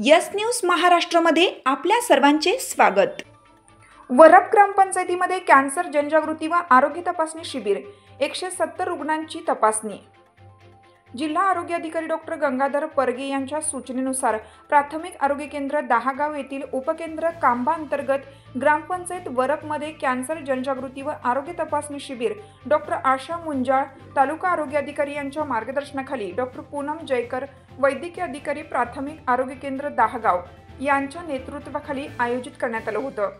Yes news महाराष्ट्रामध्ये आपल्या सर्वांचे स्वागत। वरप ग्रामपंचायतीमध्ये कॅन्सर जनजागृती व आरोग्य तपासणी शिबिर, 170 रुग्णांची तपासणी। जिल्हा आरोग्य अधिकारी डॉक्टर गंगाधर परगे यांच्या सूचनेनुसार प्राथमिक आरोग्य केंद्र दहागाव येथील उपकेंद्र कांबा अंतर्गत ग्रामपंचायत वरपमध्ये कॅन्सर जनजागृती व आरोग्य तपासणी शिबिर डॉक्टर आशा मुंजाळ, तालुका आरोग्य अधिकारी यांच्या मार्गदर्शनाखाली डॉक्टर पूनम जयकर, वैद्यकीय अधिकारी प्राथमिक आरोग्य केंद्र दहागाव यांच्या नेतृत्वाखाली आयोजित करण्यात आलं होतं।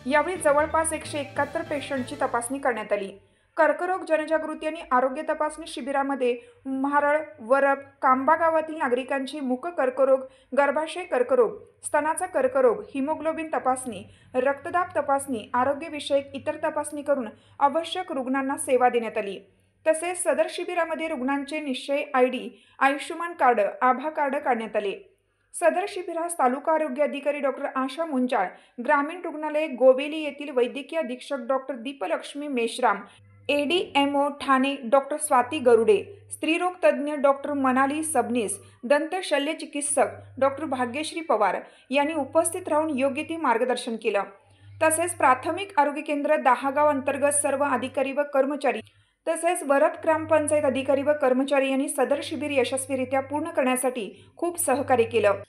यावेळी जवळपास 171 पेशंटची तपासणी करण्यात आली। कर्करोग जनजागृती आणि आरोग्य तपासणी शिबिरामध्ये म्हारळ, वरप, कांबा गावातील नागरिकांची मुख कर्करोग, गर्भाशय कर्करोग, स्तनाचा कर्करोग, हिमोग्लोबिन तपासणी, रक्तदाब तपासणी, आरोग्यविषयक इतर तपासणी करून आवश्यक रुग्णांना सेवा देण्यात आली। तसेच सदर शिबिरामध्ये रुग्णांचे निश्चय ID, आयुष्यमान कार्ड, आभा कार्ड काढण्यात आले। सदर शिबिरास तालुका आरोग्य अधिकारी डॉक्टर आशा मुंजाळ, ग्रामीण रुग्णालय गोवेली येथील वैद्यकीय अधीक्षक doctor Deeplakshmi Meshram, ADMO Thane doctor Swati Garude, स्त्रीरोग तज्ज्ञ डॉक्टर मनाली सबनीस, दंत शल्य चिकित्सक डॉक्टर भाग्यश्री पवार यांनी उपस्थित राहून योग्य ते मार्गदर्शन केलं। तसेच प्राथमिक आरोग्य केंद्र दहागाव अंतर्गत सर्व अधिकारी व कर्मचारी तसेच वरप ग्रामपंचायत अधिकारी व कर्मचारी यांनी सदर शिबिर यशस्वीरित्या पूर्ण करण्यासाठी खूप सहकार्य केलं।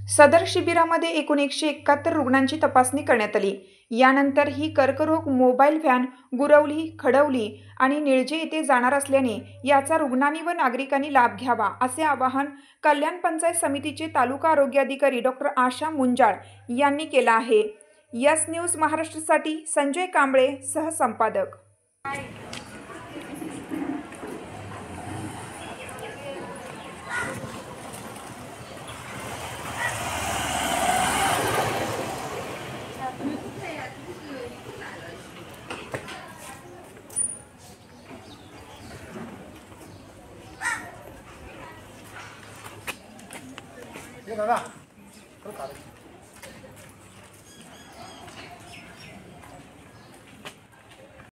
सदर शिबिरामध्ये एकूण 171 रुग्णांची तपासणी करण्यात आली। यानंतर ही कर्करोग मोबाईल व्हॅन गुरवली, खडवली आणि निळजे येथे जाणार असल्याने याचा रुग्णांनी व नागरिकांनी लाभ घ्यावा असे आवाहन कल्याण पंचायत समितीचे तालुका आरोग्य अधिकारी डॉक्टर आशा मुंजाळ यांनी केलं आहे। यस न्यूज महाराष्ट्रासाठी संजय कांबळे, सहसंपादक।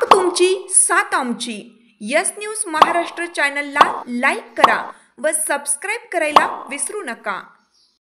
तुमची साथ आमची। यस न्यूज महाराष्ट्र चॅनलला लाईक करा व सबस्क्राईब करायला विसरू नका।